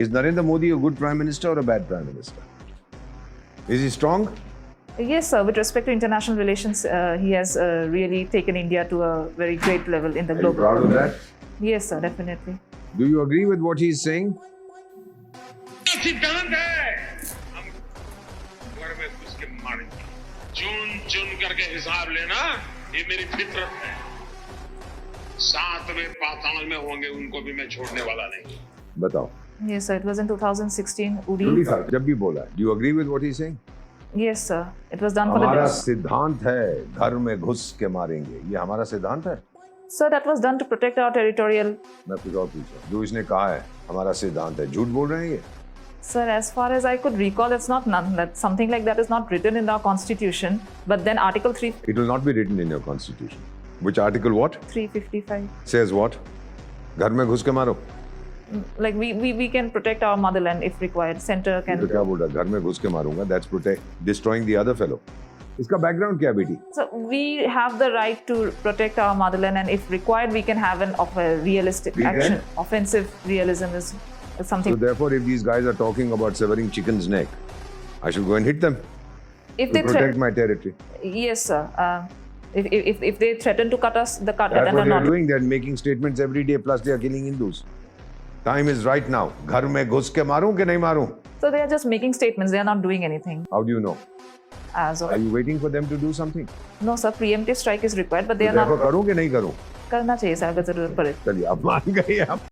Is Narendra Modi a good prime minister or a bad prime minister? Is he strong? Yes, sir. With respect to international relations, he has really taken India to a very great level in the Are you global. proud of that? Yes, sir. Definitely. Do you agree with what he's saying? सिद्धांत है हम घर में घुस के मारेंगे चुन चुन करके हिसाब लेना ये मेरी फितरत है सातवें पाताल में होंगे उनको भी मैं छोड़ने वाला नहीं बताओ। Yes, sir. It was in 2016, Uri. जब भी बोला, do you agree with what he's saying? Yes, sir. It was done for हमारा the. सिद्धांत है घर में घुस के मारेंगे, ये हमारा सिद्धांत है। Sir, that was done to protect our territorial. मैं कुछ और पूछा, जो इसने कहा है हमारा सिद्धांत है, झूठ बोल रहे हैं ये? Sir, as far as I could recall, it's not none. That something like that is not written in our constitution. But then Article It will not be written in your constitution. Which article? What 355. says what? घर में घुस के मारो। Like we can protect our motherland if required. Center तो can. क्या बोल रहा है? घर में घुस के मारूंगा। That's destroying the other fellow. इसका बैकग्राउंड क्या है बेटी? So we have the right to protect our motherland, and if required, we can have of a realistic We can? action. Offensive realism is So something. therefore, if these guys are talking about severing chicken's neck, I should go and hit them If to they protect my territory. yes, sir. If they threaten to cut us, the cut That's and what they're not. doing. They're making statements every day. Plus, they are killing Hindus. Time is right now. घर में घुस के मारूं कि नहीं मारूं? So they are just making statements. They are not doing anything. How do you know? As Are of you waiting for them to do something? no, sir. Preemptive strike is required, but they तो are therefore not. करूं कि नहीं करूं? करना चाहिए sir अगर जरूरत पड़े. चलिए आप मान गए आप